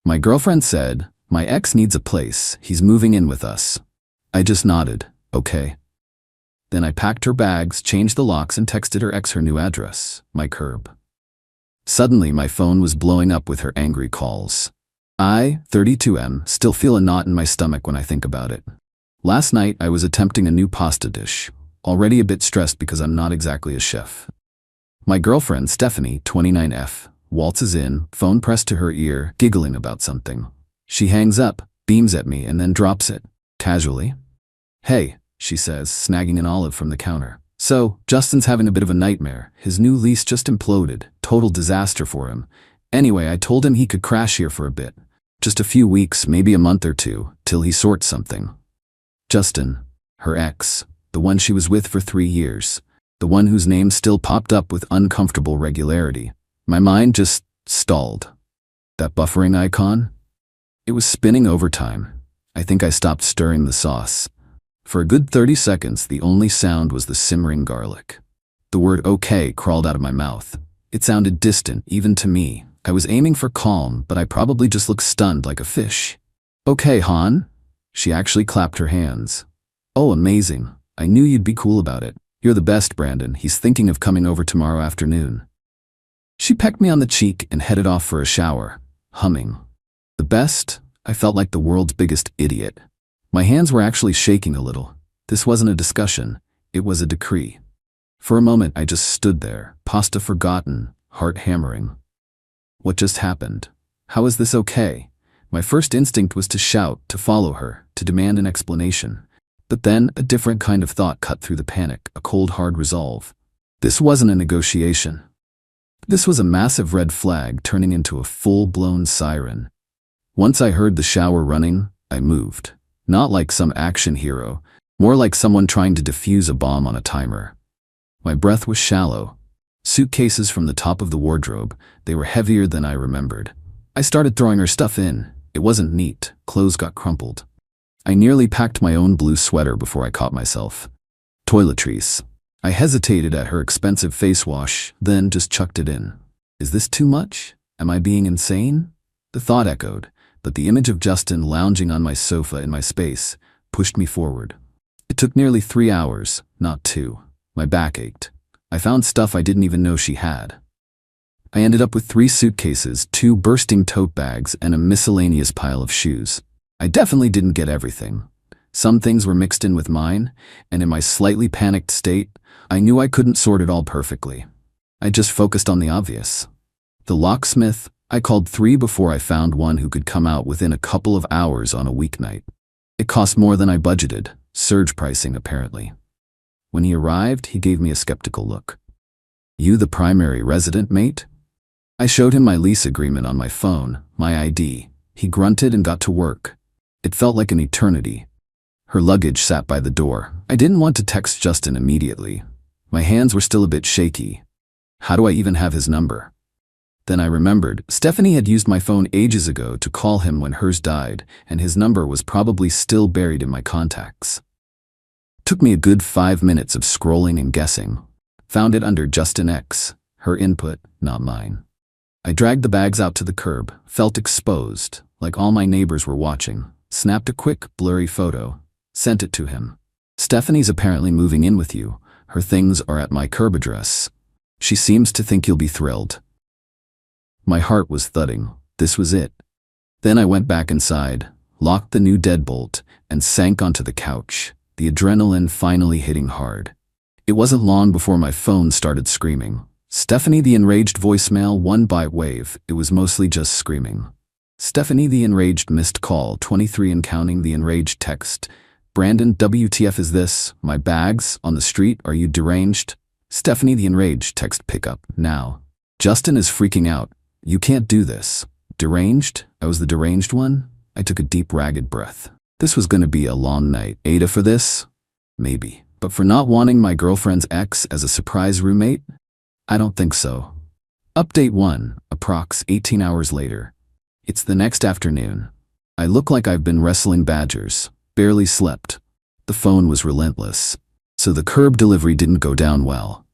My girlfriend said, "My ex needs a place. He's moving in with us." I just nodded, "Okay." Then I packed her bags, changed the locks, and texted her ex her new address, my curb. Suddenly, my phone was blowing up with her angry calls. I, 32M, still feel a knot in my stomach when I think about it. Last night, I was attempting a new pasta dish, already a bit stressed because I'm not exactly a chef. My girlfriend, Stephanie, 29F, waltzes in, phone pressed to her ear, giggling about something. She hangs up, beams at me, and then drops it, casually. "Hey," she says, snagging an olive from the counter. "So, Justin's having a bit of a nightmare. His new lease just imploded. Total disaster for him. Anyway, I told him he could crash here for a bit. Just a few weeks, maybe a month or two, till he sorts something." Justin, her ex, the one she was with for 3 years, the one whose name still popped up with uncomfortable regularity. My mind just stalled. That buffering icon? It was spinning overtime. I think I stopped stirring the sauce. For a good 30 seconds, the only sound was the simmering garlic. The word "okay" crawled out of my mouth. It sounded distant, even to me. I was aiming for calm, but I probably just looked stunned like a fish. "Okay, hon?" She actually clapped her hands. "Oh, amazing. I knew you'd be cool about it. You're the best, Brandon. He's thinking of coming over tomorrow afternoon." She pecked me on the cheek and headed off for a shower, humming. The best? I felt like the world's biggest idiot. My hands were actually shaking a little. This wasn't a discussion. It was a decree. For a moment, I just stood there, pasta forgotten, heart hammering. What just happened? How is this okay? My first instinct was to shout, to follow her, to demand an explanation. But then, a different kind of thought cut through the panic, a cold, hard resolve. This wasn't a negotiation. This was a massive red flag turning into a full-blown siren. Once I heard the shower running, I moved. Not like some action hero, more like someone trying to defuse a bomb on a timer. My breath was shallow. Suitcases from the top of the wardrobe, they were heavier than I remembered. I started throwing her stuff in. It wasn't neat. Clothes got crumpled. I nearly packed my own blue sweater before I caught myself. Toiletries. I hesitated at her expensive face wash, then just chucked it in. Is this too much? Am I being insane? The thought echoed, but the image of Justin lounging on my sofa in my space pushed me forward. It took nearly 3 hours, not 2. My back ached. I found stuff I didn't even know she had. I ended up with 3 suitcases, 2 bursting tote bags, and a miscellaneous pile of shoes. I definitely didn't get everything. Some things were mixed in with mine, and in my slightly panicked state, I knew I couldn't sort it all perfectly. I just focused on the obvious. The locksmith, I called 3 before I found one who could come out within a couple of hours on a weeknight. It cost more than I budgeted, surge pricing apparently. When he arrived, he gave me a skeptical look. "You the primary resident, mate?" I showed him my lease agreement on my phone, my ID. He grunted and got to work. It felt like an eternity. Her luggage sat by the door. I didn't want to text Justin immediately. My hands were still a bit shaky. How do I even have his number? Then I remembered, Stephanie had used my phone ages ago to call him when hers died, and his number was probably still buried in my contacts. Took me a good 5 minutes of scrolling and guessing. Found it under Justin X, her input, not mine. I dragged the bags out to the curb, felt exposed, like all my neighbors were watching, snapped a quick, blurry photo, sent it to him. "Stephanie's apparently moving in with you. Her things are at my curb address. She seems to think you'll be thrilled." My heart was thudding. This was it. Then I went back inside, locked the new deadbolt, and sank onto the couch, the adrenaline finally hitting hard. It wasn't long before my phone started screaming. Stephanie the enraged voicemail, 1 byte wave. It was mostly just screaming. Stephanie the enraged missed call, 23 and counting. The enraged text. "Brandon, WTF is this? My bags? On the street? Are you deranged?" Stephanie the enraged text pickup. "Now. Justin is freaking out. You can't do this." Deranged? I was the deranged one? I took a deep, ragged breath. This was gonna be a long night. Aita for this? Maybe. But for not wanting my girlfriend's ex as a surprise roommate? I don't think so. Update 1, approx 18 hours later. It's the next afternoon. I look like I've been wrestling badgers. Barely slept. The phone was relentless. So the curb delivery didn't go down well.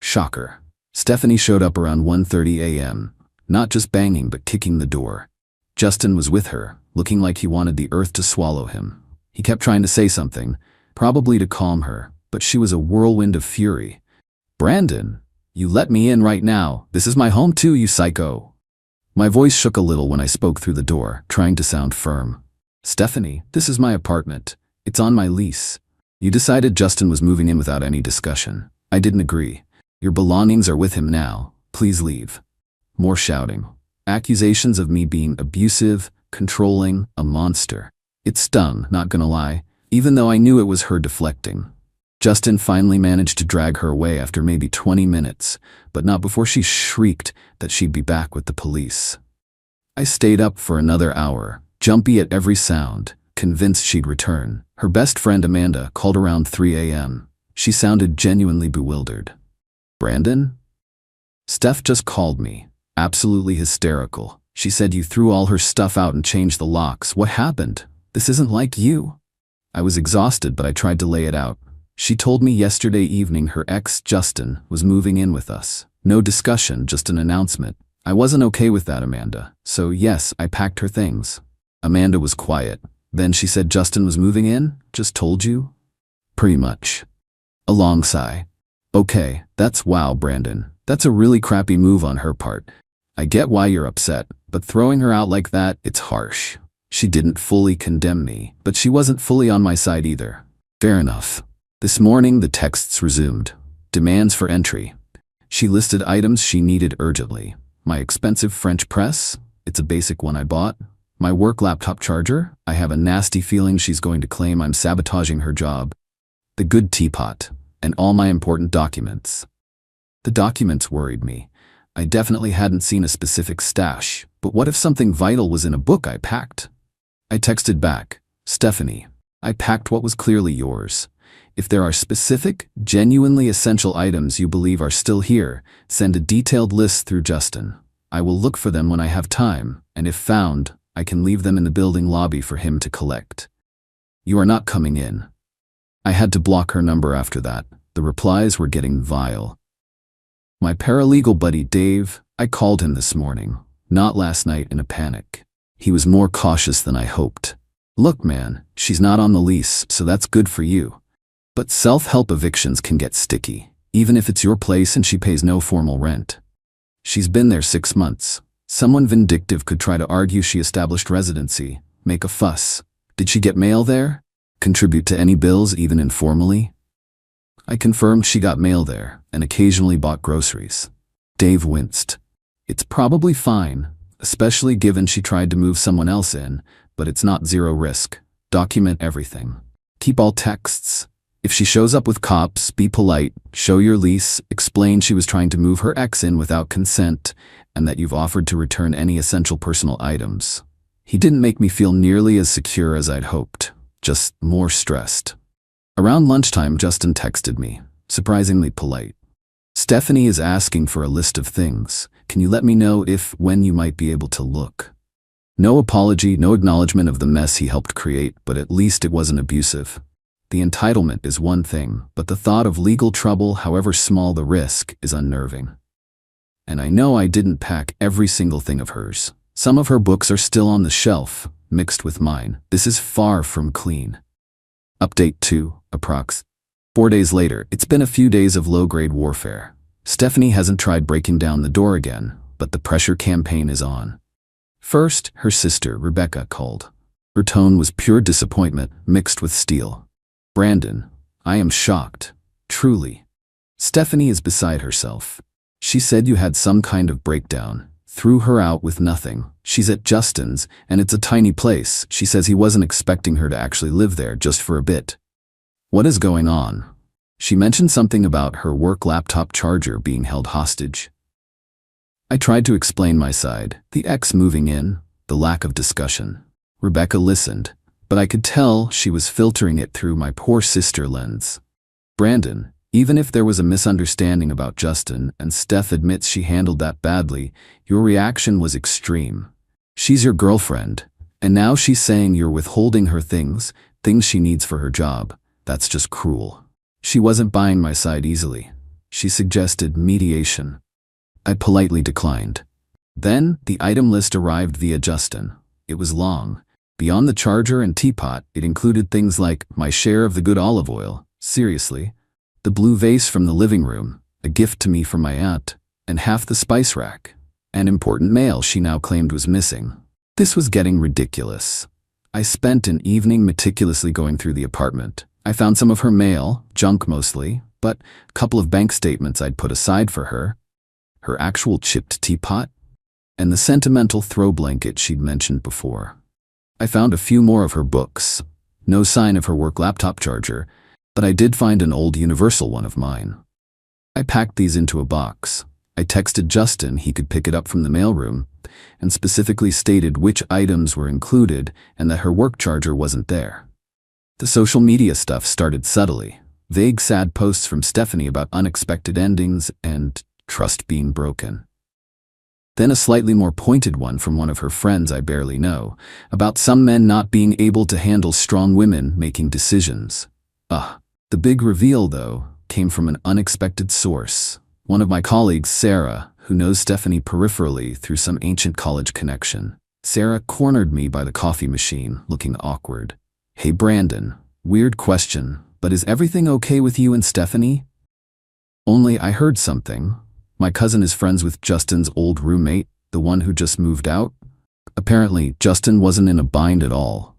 Shocker. Stephanie showed up around 1:30 a.m., not just banging but kicking the door. Justin was with her, looking like he wanted the earth to swallow him. He kept trying to say something, probably to calm her, but she was a whirlwind of fury. "Brandon, you let me in right now. This is my home too, you psycho." My voice shook a little when I spoke through the door, trying to sound firm. "Stephanie, this is my apartment. It's on my lease. You decided Justin was moving in without any discussion. I didn't agree. Your belongings are with him now. Please leave." More shouting. Accusations of me being abusive, controlling, a monster. It stung, not gonna lie, even though I knew it was her deflecting. Justin finally managed to drag her away after maybe 20 minutes, but not before she shrieked that she'd be back with the police. I stayed up for another hour, jumpy at every sound, convinced she'd return. Her best friend Amanda called around 3 a.m. She sounded genuinely bewildered. "Brandon?" "Steph just called me. Absolutely hysterical. She said you threw all her stuff out and changed the locks. What happened? This isn't like you." I was exhausted, but I tried to lay it out. She told me yesterday evening her ex, Justin, was moving in with us. No discussion, just an announcement. I wasn't okay with that, Amanda. So yes, I packed her things. Amanda was quiet. Then she said Justin was moving in? Just told you? Pretty much. A long sigh. Okay, that's wow, Brandon. That's a really crappy move on her part. I get why you're upset, but throwing her out like that, it's harsh. She didn't fully condemn me, but she wasn't fully on my side either. Fair enough. This morning, the texts resumed. Demands for entry. She listed items she needed urgently. My expensive French press? It's a basic one I bought. My work laptop charger? I have a nasty feeling she's going to claim I'm sabotaging her job. The good teapot. And all my important documents. The documents worried me. I definitely hadn't seen a specific stash, but what if something vital was in a book I packed? I texted back, "Stephanie, I packed what was clearly yours. If there are specific, genuinely essential items you believe are still here, send a detailed list through Justin. I will look for them when I have time, and if found, I can leave them in the building lobby for him to collect. You are not coming in." I had to block her number after that. The replies were getting vile. My paralegal buddy Dave, I called him this morning, not last night in a panic. He was more cautious than I hoped. "Look, man, she's not on the lease, so that's good for you. But self-help evictions can get sticky, even if it's your place and she pays no formal rent. She's been there 6 months. Someone vindictive could try to argue she established residency, make a fuss. Did she get mail there? Contribute to any bills even informally?" I confirmed she got mail there and occasionally bought groceries. Dave winced. "It's probably fine, especially given she tried to move someone else in, but it's not zero risk. Document everything. Keep all texts. If she shows up with cops, be polite, show your lease, explain she was trying to move her ex in without consent, and that you've offered to return any essential personal items." He didn't make me feel nearly as secure as I'd hoped, just more stressed. Around lunchtime, Justin texted me, surprisingly polite. "Stephanie is asking for a list of things. Can you let me know when you might be able to look?" No apology, no acknowledgement of the mess he helped create, but at least it wasn't abusive. The entitlement is one thing, but the thought of legal trouble, however small the risk, is unnerving. And I know I didn't pack every single thing of hers. Some of her books are still on the shelf, mixed with mine. This is far from clean. Update 2, approx. 4 days later, it's been a few days of low-grade warfare. Stephanie hasn't tried breaking down the door again, but the pressure campaign is on. First, her sister, Rebecca, called. Her tone was pure disappointment, mixed with steel. "Brandon, I am shocked. Truly. Stephanie is beside herself. She said you had some kind of breakdown. Threw her out with nothing. She's at Justin's, and it's a tiny place. She says he wasn't expecting her to actually live there just for a bit. What is going on?" She mentioned something about her work laptop charger being held hostage. I tried to explain my side, the ex moving in, the lack of discussion. Rebecca listened, but I could tell she was filtering it through my poor sister lens. "Brandon, even if there was a misunderstanding about Justin and Steph admits she handled that badly, your reaction was extreme. She's your girlfriend, and now she's saying you're withholding her things she needs for her job. That's just cruel." She wasn't buying my side easily. She suggested mediation. I politely declined. Then, the item list arrived via Justin. It was long. Beyond the charger and teapot, it included things like my share of the good olive oil, seriously, the blue vase from the living room, a gift to me from my aunt, and half the spice rack, an important mail she now claimed was missing. This was getting ridiculous. I spent an evening meticulously going through the apartment. I found some of her mail, junk mostly, but a couple of bank statements I'd put aside for her, her actual chipped teapot, and the sentimental throw blanket she'd mentioned before. I found a few more of her books. No sign of her work laptop charger, but I did find an old Universal one of mine. I packed these into a box. I texted Justin he could pick it up from the mailroom, and specifically stated which items were included and that her work charger wasn't there. The social media stuff started subtly. Vague sad posts from Stephanie about unexpected endings and trust being broken. Then a slightly more pointed one from one of her friends I barely know, about some men not being able to handle strong women making decisions. The big reveal, though, came from an unexpected source. One of my colleagues, Sarah, who knows Stephanie peripherally through some ancient college connection. Sarah cornered me by the coffee machine, looking awkward. "Hey Brandon, weird question, but is everything okay with you and Stephanie?" Only I heard something. My cousin is friends with Justin's old roommate, the one who just moved out. Apparently, Justin wasn't in a bind at all.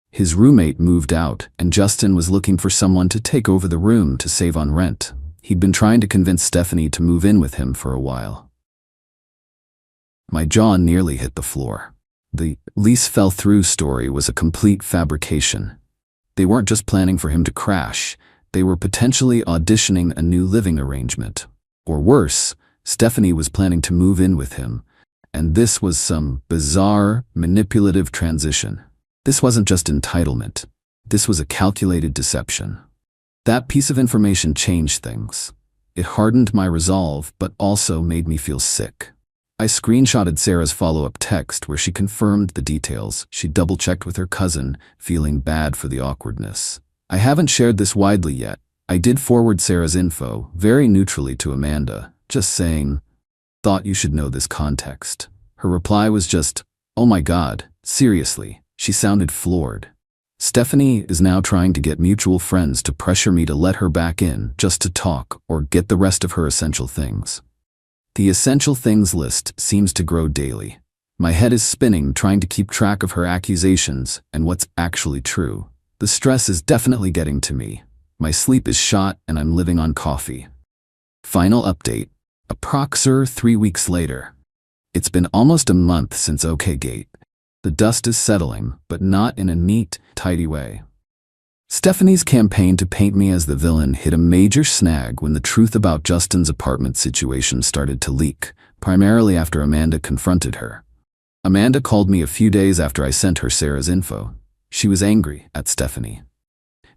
His roommate moved out, and Justin was looking for someone to take over the room to save on rent. He'd been trying to convince Stephanie to move in with him for a while. My jaw nearly hit the floor. The lease fell through story was a complete fabrication. They weren't just planning for him to crash, they were potentially auditioning a new living arrangement. Or worse, Stephanie was planning to move in with him, and this was some bizarre, manipulative transition. This wasn't just entitlement. This was a calculated deception. That piece of information changed things. It hardened my resolve, but also made me feel sick. I screenshotted Sarah's follow-up text where she confirmed the details. She double-checked with her cousin, feeling bad for the awkwardness. I haven't shared this widely yet. I did forward Sarah's info, very neutrally to Amanda, just saying, "Thought you should know this context." Her reply was just, "Oh my God, seriously." She sounded floored. Stephanie is now trying to get mutual friends to pressure me to let her back in just to talk or get the rest of her essential things. The essential things list seems to grow daily. My head is spinning trying to keep track of her accusations and what's actually true. The stress is definitely getting to me. My sleep is shot and I'm living on coffee. Final update. Approximately 3 weeks later. It's been almost a month since OKGate. The dust is settling, but not in a neat, tidy way. Stephanie's campaign to paint me as the villain hit a major snag when the truth about Justin's apartment situation started to leak, primarily after Amanda confronted her. Amanda called me a few days after I sent her Sarah's info. She was angry at Stephanie.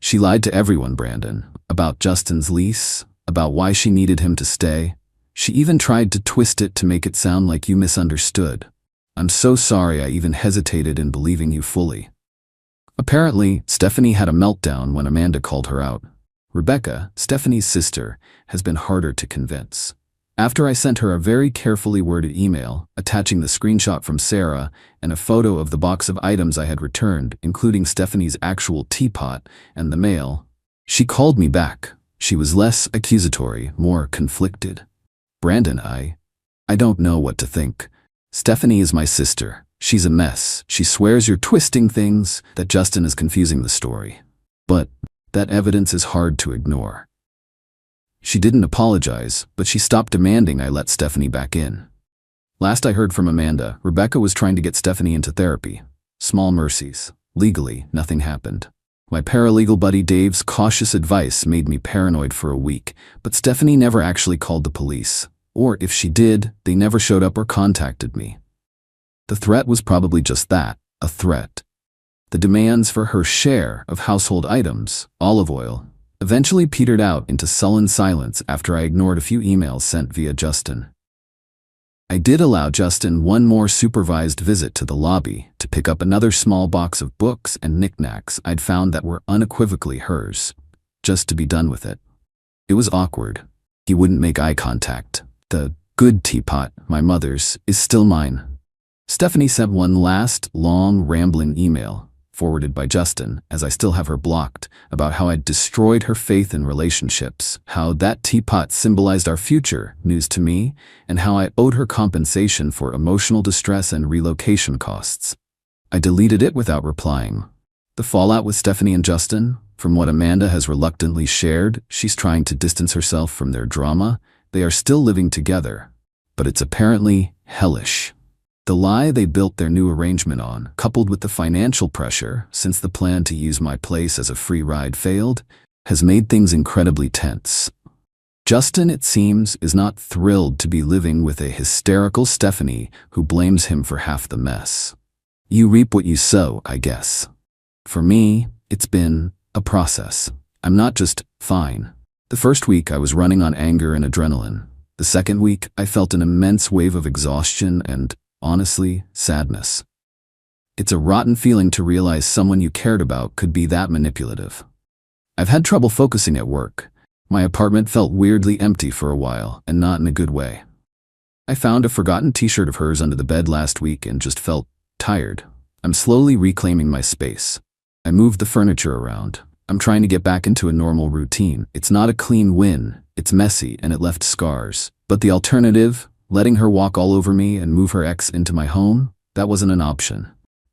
She lied to everyone, Brandon, about Justin's lease, about why she needed him to stay. She even tried to twist it to make it sound like you misunderstood. I'm so sorry I even hesitated in believing you fully. Apparently, Stephanie had a meltdown when Amanda called her out. Rebecca, Stephanie's sister, has been harder to convince. After I sent her a very carefully worded email, attaching the screenshot from Sarah and a photo of the box of items I had returned, including Stephanie's actual teapot and the mail, she called me back. She was less accusatory, more conflicted. Brandon, I don't know what to think. Stephanie is my sister. She's a mess. She swears you're twisting things, that Justin is confusing the story. But that evidence is hard to ignore. She didn't apologize, but she stopped demanding I let Stephanie back in. Last I heard from Amanda, Rebecca was trying to get Stephanie into therapy. Small mercies. Legally, nothing happened. My paralegal buddy Dave's cautious advice made me paranoid for a week, but Stephanie never actually called the police. Or if she did, they never showed up or contacted me. The threat was probably just that, a threat. The demands for her share of household items, olive oil, eventually petered out into sullen silence after I ignored a few emails sent via Justin. I did allow Justin one more supervised visit to the lobby to pick up another small box of books and knickknacks I'd found that were unequivocally hers, just to be done with it. It was awkward. He wouldn't make eye contact. The good teapot, my mother's, is still mine. Stephanie sent one last, long, rambling email, forwarded by Justin, as I still have her blocked, about how I'd destroyed her faith in relationships, how that teapot symbolized our future, news to me, and how I owed her compensation for emotional distress and relocation costs. I deleted it without replying. The fallout with Stephanie and Justin, from what Amanda has reluctantly shared, she's trying to distance herself from their drama. They are still living together, but it's apparently hellish. The lie they built their new arrangement on, coupled with the financial pressure, since the plan to use my place as a free ride failed, has made things incredibly tense. Justin, it seems, is not thrilled to be living with a hysterical Stephanie who blames him for half the mess. You reap what you sow, I guess. For me, it's been a process. I'm not just fine. The first week I was running on anger and adrenaline. The second week I felt an immense wave of exhaustion and, honestly, sadness. It's a rotten feeling to realize someone you cared about could be that manipulative. I've had trouble focusing at work. My apartment felt weirdly empty for a while, and not in a good way. I found a forgotten t-shirt of hers under the bed last week and just felt tired. I'm slowly reclaiming my space. I moved the furniture around. I'm trying to get back into a normal routine. It's not a clean win. It's messy and it left scars. But the alternative, letting her walk all over me and move her ex into my home, that wasn't an option.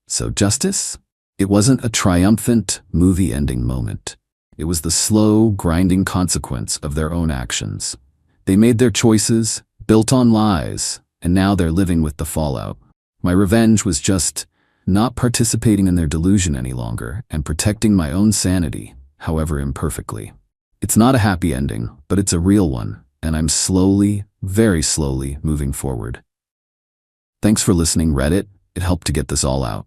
So justice? It wasn't a triumphant, movie-ending moment. It was the slow, grinding consequence of their own actions. They made their choices, built on lies, and now they're living with the fallout. My revenge was just not participating in their delusion any longer and protecting my own sanity, however imperfectly. It's not a happy ending, but it's a real one, and I'm slowly, very slowly moving forward. Thanks for listening, Reddit. It helped to get this all out.